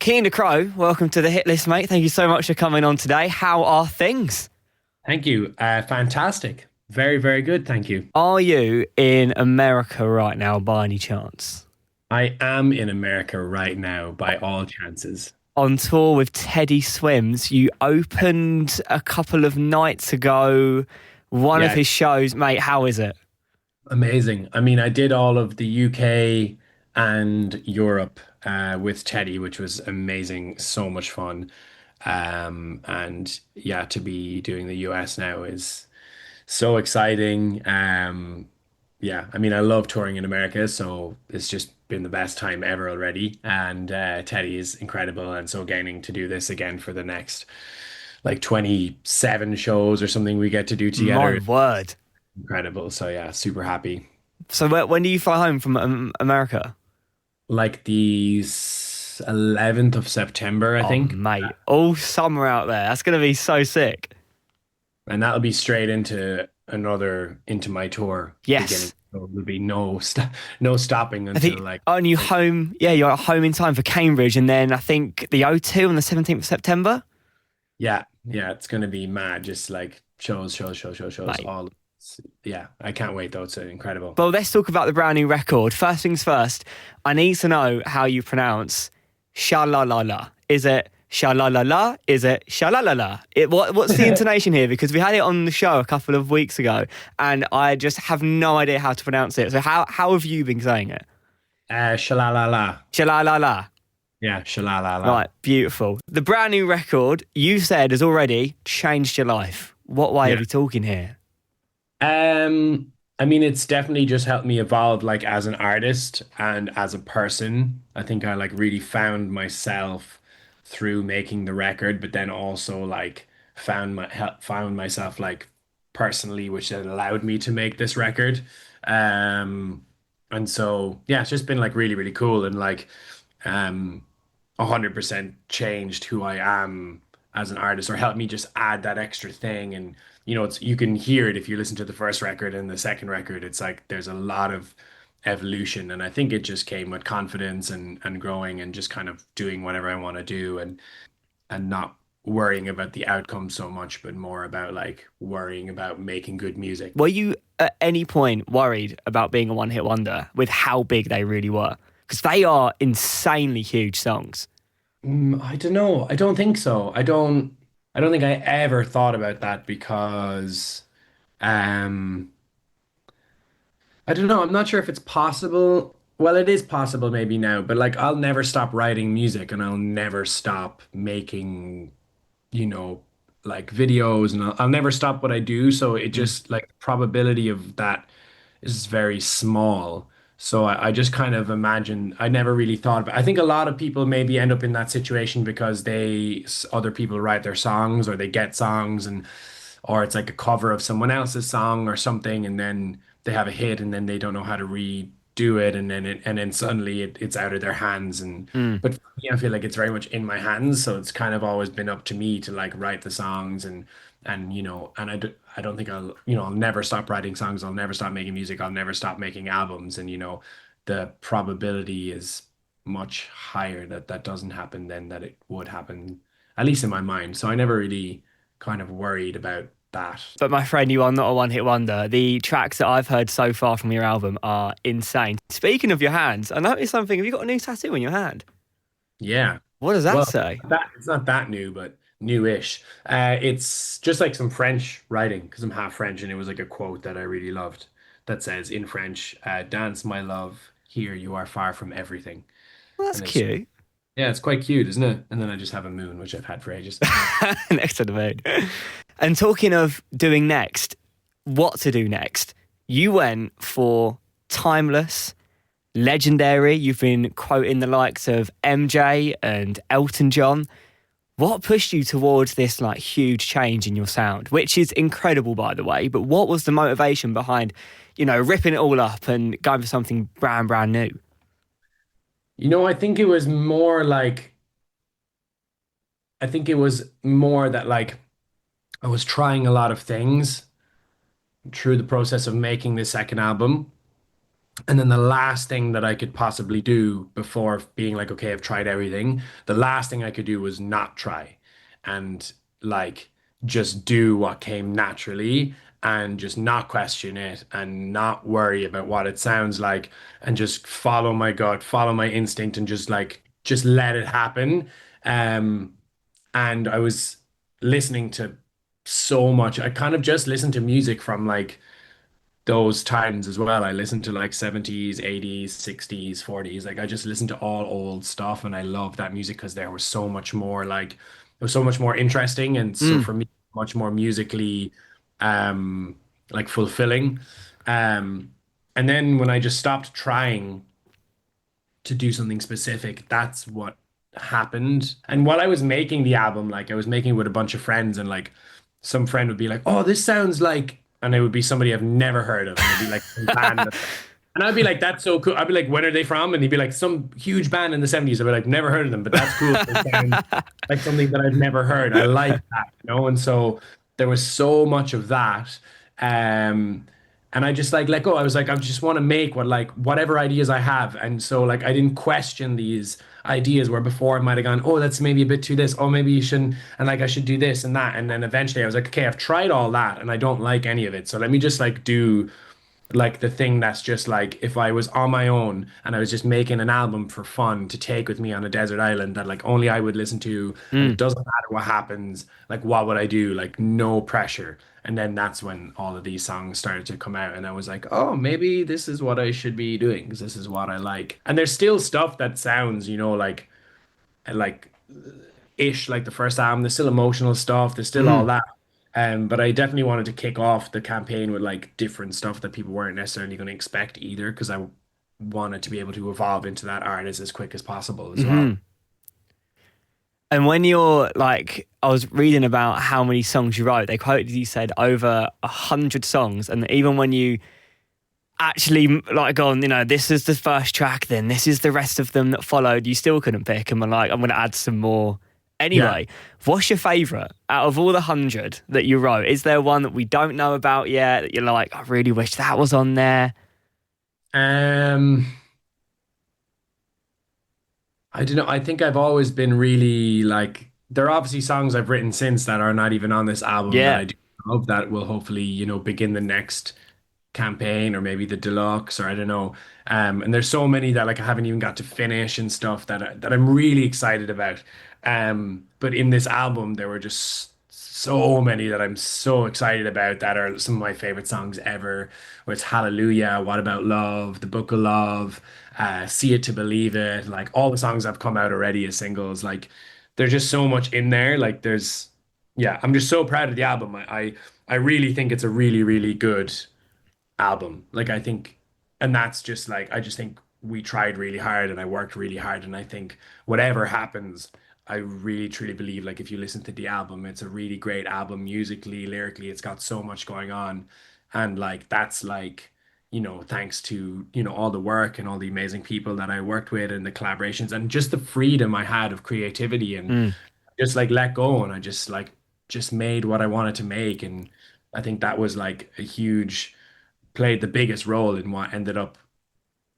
Cian Ducrot, welcome to the hit list, mate. Thank you so much for coming on today. How are things? Thank you. Fantastic. Very, very good. Thank you. Are you in America right now by any chance? I am in America right now by all chances. On tour with Teddy Swims. You opened a couple of nights ago one of Yeah, his shows. Mate, how is it? amazing. I mean, I did all of the UK and Europe with Teddy, which was amazing. So much fun. And yeah, to be doing the US now is so exciting. Yeah, I mean, I love touring in America, so it's just been the best time ever already. And Teddy is incredible, and so getting to do this again for the next like 27 shows or something we get to do My together is word. incredible. So yeah, super happy. So when do you fly home from America? Like the 11th of September, I Oh, think, mate, all summer out there. That's going to be so sick. and that'll be straight into my tour beginning. Yes. So there'll be no stopping I until think, like. aren't you home? Yeah, you're at home in time for Cambridge, and then I think the O2 on the 17th of September. Yeah, yeah, it's gonna be mad. Just like shows. Mate. All, yeah, I can't wait though. It's incredible. Well, let's talk about the brand new record. First things first, I need to know how you pronounce sha la la la. Is it sha la la la? Is it sha la la la? What's the intonation here? Because we had it on the show a couple of weeks ago, and I just have no idea how to pronounce it. So how have you been saying it? Shalalala. Sha la la la. Yeah, shalalala. Right, beautiful. The brand new record you said has already changed your life. What way are Yeah. we talking here? I mean, it's definitely just helped me evolve like as an artist and as a person. I think I like really found myself through making the record, but then also like found myself like personally, which then allowed me to make this record. And so yeah, it's just been like really, really cool and like um 100% changed who I am as an artist or helped me just add that extra thing. And, it's, you can hear it if you listen to the first record and the second record. It's like there's a lot of evolution. And I think it just came with confidence and growing and just kind of doing whatever I want to do and not worrying about the outcome so much, but more about like worrying about making good music. Were you at any point worried about being a one hit wonder with how big they really were? Because they are insanely huge songs. I don't know. I don't think so. I don't think I ever thought about that because um I don't know. I'm not sure if it's possible. Well, it is possible maybe now, but like I'll never stop writing music and I'll never stop making, you know, like videos and I'll never stop what I do. So it Mm. just like the probability of that is very small. So I just kind of imagine I never really thought about. I think a lot of people maybe end up in that situation because other people write their songs or they get songs and or it's like a cover of someone else's song or something and then they have a hit and then they don't know how to redo it and then suddenly it's out of their hands and Mm. but for me I feel like it's very much in my hands so it's kind of always been up to me to like write the songs and and I don't think I'll never stop writing songs. I'll never stop making music. I'll never stop making albums. And the probability is much higher that that doesn't happen than that it would happen, at least in my mind. So I never really kind of worried about that. But my friend, you are not a one hit wonder. The tracks that I've heard so far from your album are insane. Speaking of your hands, I noticed something. Have you got a new tattoo on your hand? Yeah. What does that Well, say? it's not that new, but newish. It's just like some French writing because I'm half French, and it was like a quote that I really loved that says in French, "Dance, my love, here you are far from everything." Well, that's And it's cute. yeah, it's quite cute, isn't it? And then I just have a moon, which I've had for ages. Next to the moon. And talking of doing next, what to do next? You went for timeless, legendary. You've been quoting the likes of MJ and Elton John. What pushed you towards this like huge change in your sound, which is incredible, by the way? But what was the motivation behind, ripping it all up and going for something brand new? I think it was more like I think it was more that like I was trying a lot of things through the process of making this second album. And then the last thing that I could possibly do before being like, okay, I've tried everything, the last thing I could do was not try and like just do what came naturally and just not question it and not worry about what it sounds like and just follow my gut, follow my instinct and just let it happen. Um, and I was listening to so much. I kind of just listened to music from like those times as well. I listened to like 70s, 80s, 60s, 40s. Like I just listened to all old stuff and I love that music because there was so much more like it was so much more interesting and so Mm, for me much more musically um like fulfilling. Um and then when I just stopped trying to do something specific, that's what happened. And while I was making the album, like I was making it with a bunch of friends, and like some friend would be like, "Oh, this sounds like," and it would be somebody I've never heard of, and it'd be like a band. And I'd be like, "That's so cool." I'd be like, "When are they from?" And he'd be like, "Some huge band in the 70s." I'd be like, "Never heard of them, but that's cool. They sound like something that I've never heard. I like that, you know?" And so there was so much of that. Um, and I just like let go. I was like, I just want to make what like whatever ideas I have. And so like I didn't question these ideas where before I might have gone, oh, that's maybe a bit too this. Oh, maybe you shouldn't. And like I should do this and that. And then eventually I was like, okay, I've tried all that and I don't like any of it. So let me just like do like the thing that's just like if I was on my own and I was just making an album for fun to take with me on a desert island that like only I would listen to and it mm, doesn't matter what happens, like what would I do? Like no pressure. And then that's when all of these songs started to come out and I was like, oh, maybe this is what I should be doing because this is what I like. And there's still stuff that sounds, you know, like ish like the first album. There's still emotional stuff. There's still all mm. that. But I definitely wanted to kick off the campaign with like different stuff that people weren't necessarily going to expect either, because I wanted to be able to evolve into that artist as quick as possible as well. Hmm. And when you're like, I was reading about how many songs you wrote. They quoted you said over 100 songs, and even when you actually like gone, this is the first track, then this is the rest of them that followed. You still couldn't pick them, and like, I'm going to add some more. Yeah. Anyway, what's your favorite out of all the 100 that you wrote? Is there one that we don't know about yet that you're like, I really wish that was on there? Um, I don't know. I think I've always been really like there are obviously songs I've written since that are not even on this album that Yeah. I do love that will hopefully, begin the next campaign or maybe the deluxe or I don't know. And there's so many that like I haven't even got to finish and stuff that I'm really excited about. But in this album there were just so many that I'm so excited about that are some of my favorite songs ever. Where it's Hallelujah, What About Love, The Book of Love, See It to Believe It, like all the songs have come out already as singles. Like there's just so much in there. Like there's yeah, I'm just so proud of the album. I really think it's a really, really good album. Like I think, and that's just like I just think we tried really hard and I worked really hard, and I think whatever happens, I really truly believe like if you listen to the album, it's a really great album musically, lyrically, it's got so much going on, and like that's like thanks to all the work and all the amazing people that I worked with and the collaborations and just the freedom I had of creativity and Mm. just like let go and I just made what I wanted to make, and I think that was like a huge played the biggest role in what ended up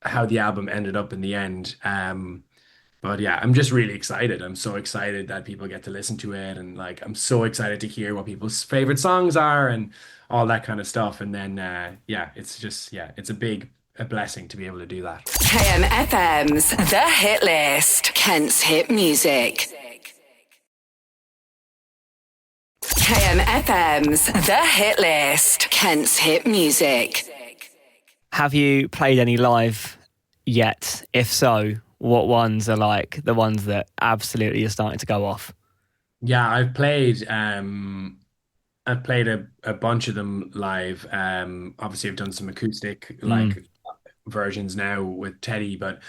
how the album ended up in the end. But yeah, I'm just really excited. I'm so excited that people get to listen to it, and like I'm so excited to hear what people's favorite songs are and all that kind of stuff. And then yeah, it's just yeah, it's a blessing to be able to do that. KMFM's The Hit List. Kent's Hit Music. KMFM's The Hit List. Kent's Hit Music. Have you played any live yet? If so, what ones are like the ones that absolutely are starting to go off? Yeah, I've played a bunch of them live. Obviously I've done some acoustic Mm. like versions now with Teddy, but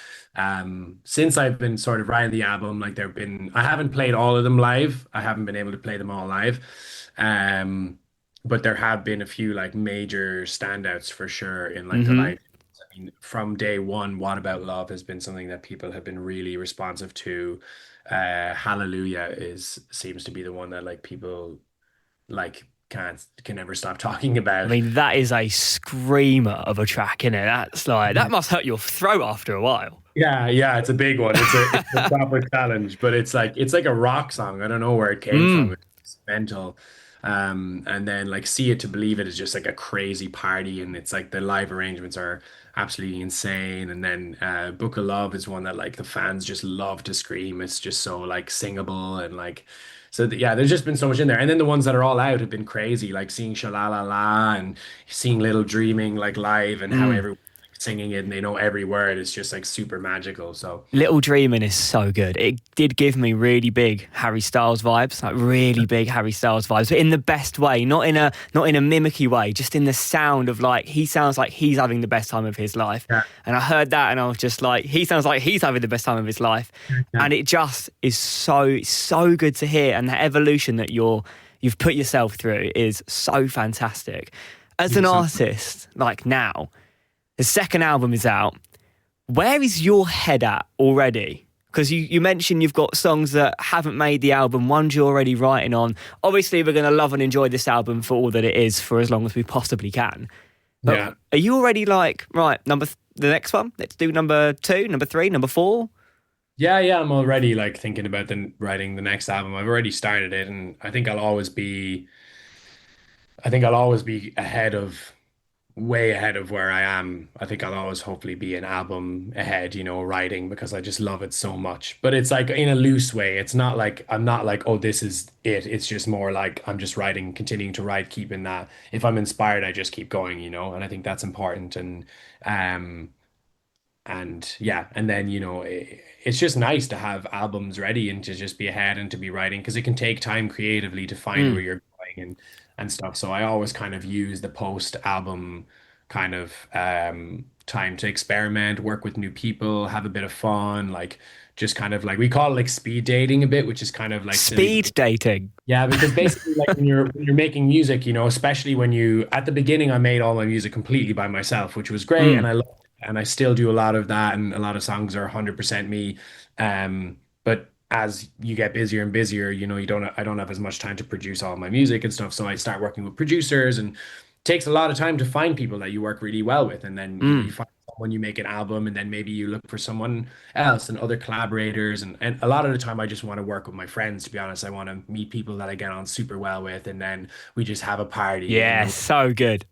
since I've been sort of writing the album, like I haven't played all of them live. I haven't been able to play them all live. Um, but there have been a few like major standouts for sure in like the Hmm. live. I mean, from day one, What About Love has been something that people have been really responsive to. Hallelujah is seems to be the one that like people like can never stop talking I about. mean, that is a screamer of a track, innit? That's like that must hurt your throat after a while. Yeah, yeah, it's a big one. It's a proper challenge, but it's like a rock song. I don't know where it came from. Mm. It's mental. And then like See It to Believe It is just like a crazy party, and it's like the live arrangements are absolutely insane. And then Book of Love is one that like the fans just love to scream. It's just so like singable and like yeah, there's just been so much in there. And then the ones that are all out have been crazy, like seeing Shalala La and seeing Little Dreaming like live and how Mm. everyone's singing it and they know every word. It's just like super magical. So Little Dreamin' is so good. It did give me really big Harry Styles vibes, like really big Harry Styles vibes, but in the best way, not in a mimicky way, just in the sound of like he sounds like he's having the best time of his life. yeah, And I heard that and I was just like, he sounds like he's having the best time of his life. yeah, And it just is so good to hear. And the evolution that you've put yourself through is so fantastic. As an so artist, like now, the second album is out. Where is your head at already? Because you mentioned you've got songs that haven't made the album, ones you're already writing on. Obviously, we're going to love and enjoy this album for all that it is for as long as we possibly can. yeah. But are you already like, right, the next one? Let's do number 2, number 3, number 4? Yeah, yeah, I'm already like thinking about writing the next album. I've already started it, and I think I'll always be way ahead of where I am. I think I'll always hopefully be an album ahead, writing because I just love it so much. But it's like in a loose way. It's not like I'm not like, oh, this is it. It's just more like I'm just writing, continuing to write, keeping that. If I'm inspired, I just keep going. And I think that's important. Um and yeah, and then it's just nice to have albums ready and to just be ahead and to be writing because it can take time creatively to find where Mm. you're going and stuff. So I always kind of use the post album kind of time to experiment, work with new people, have a bit of fun, like just kind of like we call it like speed dating a bit, which is kind of like silly. Speed dating. Yeah, because basically, like when you're making music, especially when you at the beginning, I made all my music completely by myself, which was great, and Mm. I loved it, and I still do a lot of that, and a lot of songs are 100% me. But as you get busier and busier, I don't have as much time to produce all my music and stuff, so I start working with producers, and it takes a lot of time to find people that you work really well with, and then you Mm. find someone, you make an album, and then maybe you look for someone else and other collaborators. And a lot of the time, I just want to work with my friends, to be honest. I want to meet people that I get on super well with, and then we just have a party and Yeah, so good.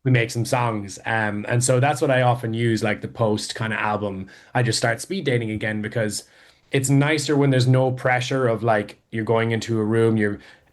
we make some songs. And so that's what I often use, like the post kind of album. I just start speed dating again because it's nicer when there's no pressure of like you're going into a room,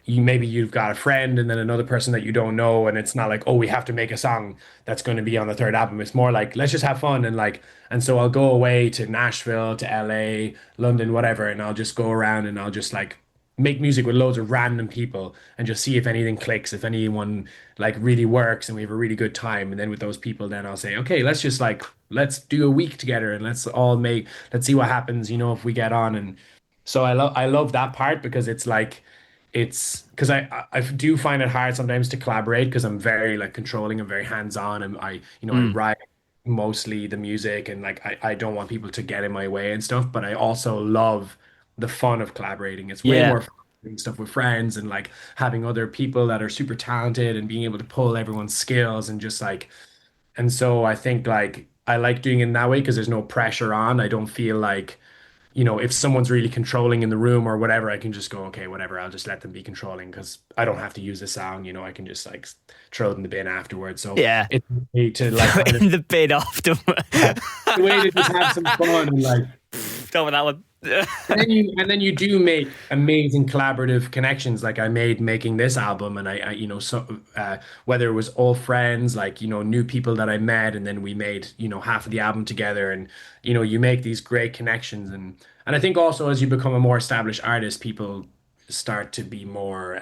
maybe you've got a friend and then another person that you don't know, and it's not like, oh, we have to make a song that's going to be on the third album. It's more like let's just have fun and like, and so I'll go away to Nashville, to LA, London, whatever, and I'll just go around and I'll just like make music with loads of random people and just see if anything clicks, if anyone like really works and we have a really good time. And then with those people, then I'll say, okay, let's just like let's do a week together and let's see what happens, if we get on. And so I love that part because it's like it's because I do find it hard sometimes to collaborate because I'm very like controlling, I'm very hands-on, and I Mm. write mostly the music, and like I don't want people to get in my way and stuff, but I also love the fun of collaborating. It's way Yeah. more fun doing stuff with friends and like having other people that are super talented and being able to pull everyone's skills and just like, and so I think like I like doing it in that way because there's no pressure on. I don't feel like, if someone's really controlling in the room or whatever, I can just go, okay, whatever, I'll just let them be controlling because I don't have to use the sound, I can just like throw it in the bin afterwards. So Yeah. it's a way to like kind of In the bin afterward. yeah, the way to just have some fun and like Done with that one. and then you do make amazing collaborative connections like I made making this album, and I so whether it was old friends, like new people that I met, and then we made half of the album together, and you make these great connections. And I think also as you become a more established artist, people start to be more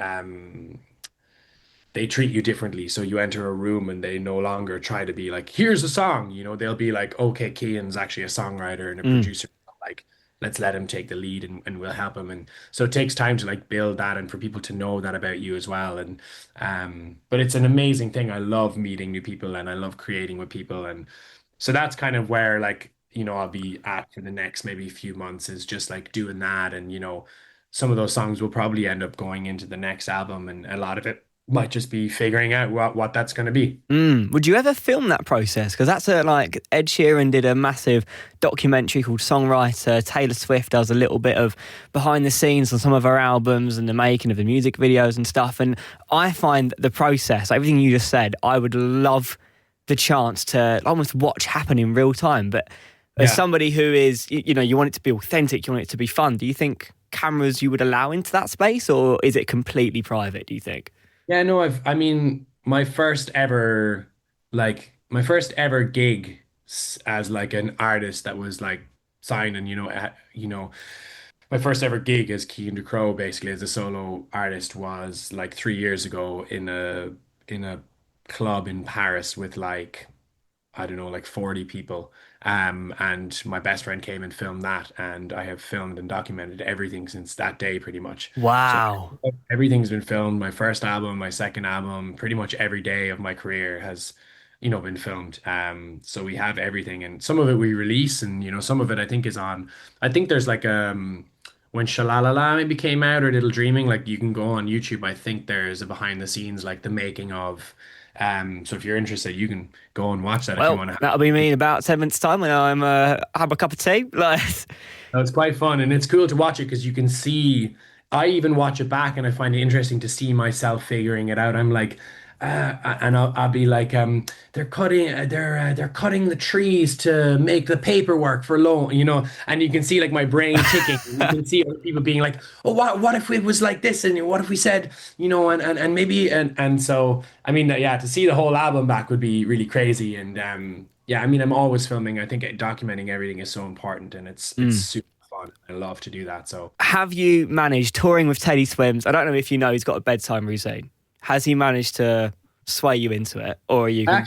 they treat you differently. So you enter a room and they no longer try to be like, here's a song. They'll be like, okay, Cian's actually a songwriter and a Mm. producer. Like, let's let him take the lead, and we'll help him. And so it takes time to like build that and for people to know that about you as well. And but it's an amazing thing. I love meeting new people and I love creating with people. And so that's kind of where like, I'll be at for the next maybe few months is just like doing that. And some of those songs will probably end up going into the next album, and a lot of it might just be figuring out what that's going to be. Would you ever film that process? Because that's like Ed Sheeran did a massive documentary called Songwriter. Taylor Swift does a little bit of behind the scenes on some of her albums and the making of the music videos and stuff. And I find the process, everything you just said, I would love the chance to almost watch happen in real time. But as somebody who is, you want it to be authentic, you want it to be fun, do you think cameras you would allow into that space, or is it completely private, do you think? Yeah, no, I mean, my first ever gig as like an artist that was like signed and, my first ever gig as Cian Ducrot, basically as a solo artist, was like 3 years ago in a club in Paris with like, I don't know, like 40 people. And my best friend came and filmed that, and I have filmed and documented everything since that day, pretty much. So Wow. everything's been filmed. My first album, my second album, pretty much every day of my career has, been filmed. So we have everything, and some of it we release, and some of it I think is on. I think there's like when Shalalala maybe came out, or Little Dreaming, like you can go on YouTube. I think there's a behind the scenes, like the making of. So if you're interested, you can go and watch that if you Well, want to. that'll be me in about 10 minutes' time when I'm have a cup of tea. Like, No, it's quite fun, and it's cool to watch it because you can see. I even watch it back, and I find it interesting to see myself figuring it out. I'm like, and I'll be like, they're cutting the trees to make the paperwork for loan, and you can see like my brain ticking. You can see other people being like, oh, what if it was like this, and what if we said, and maybe, and so I mean, yeah, to see the whole album back would be really crazy, and yeah, I mean, I'm always filming. I think documenting everything is so important, and it's super fun. I love to do that. So, have you managed touring with Teddy Swims? I don't know if you know he's got a bedtime routine. Has he managed to sway you into it, or are you? I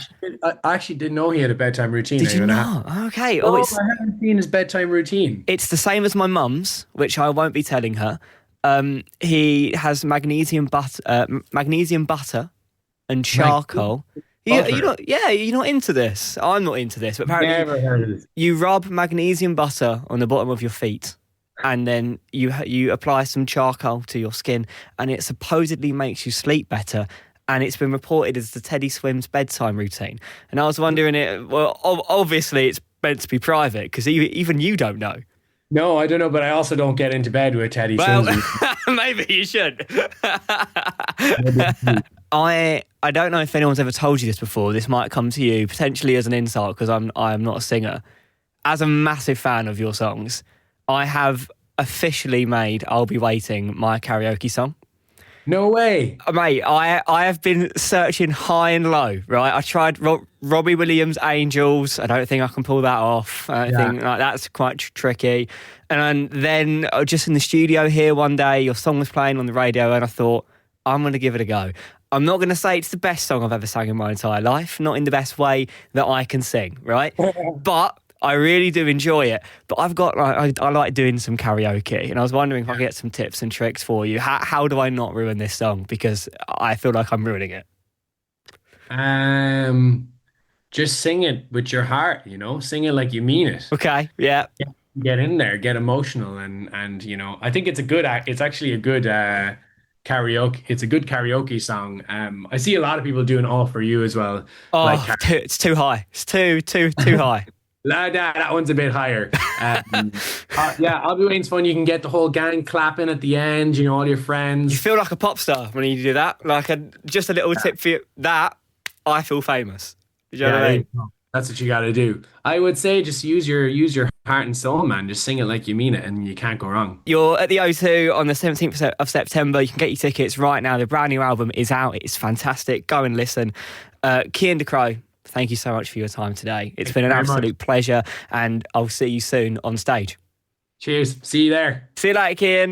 actually didn't know he had a bedtime routine. Did you not? Okay. Oh, I haven't seen his bedtime routine. It's the same as my mum's, which I won't be telling her. He has magnesium butter and charcoal. You're not into this. I'm not into this, but apparently Never heard of this. you rub magnesium butter on the bottom of your feet, and then you apply some charcoal to your skin, and it supposedly makes you sleep better. And it's been reported as the Teddy Swims bedtime routine. And I was wondering, obviously it's meant to be private because even you don't know. No, I don't know, but I also don't get into bed with Teddy Well, Swims. maybe you should. I don't know if anyone's ever told you this before. This might come to you potentially as an insult because I am not a singer. As a massive fan of your songs, I have officially made "I'll Be Waiting" my karaoke song. No way. Mate, I have been searching high and low, right? I tried Robbie Williams' Angels. I don't think I can pull that off. I think like, that's quite tricky. And then just in the studio here one day, your song was playing on the radio and I thought, I'm going to give it a go. I'm not going to say it's the best song I've ever sang in my entire life, not in the best way that I can sing, right? But I really do enjoy it. But I've got I like doing some karaoke, and I was wondering if I could get some tips and tricks for you. How do I not ruin this song? Because I feel like I'm ruining it. Just sing it with your heart, sing it like you mean it. Okay, yeah. Get in there, get emotional, and I think it's actually a good karaoke. It's a good karaoke song. I see a lot of people doing "All for You" as well. Oh, it's too high. It's too high. That one's a bit higher. Yeah, I'll Be Waiting's fun. You can get the whole gang clapping at the end, all your friends. You feel like a pop star when you do that. Like just a little tip for you. That, I feel famous. Do you know what I mean? That's what you got to do. I would say just use your heart and soul, man. Just sing it like you mean it, and you can't go wrong. You're at the O2 on the 17th of September. You can get your tickets right now. The brand new album is out. It's fantastic. Go and listen. Cian Ducrot, thank you so much for your time today. It's been an absolute pleasure, and I'll see you soon on stage. Cheers. See you there. See you later, Cian.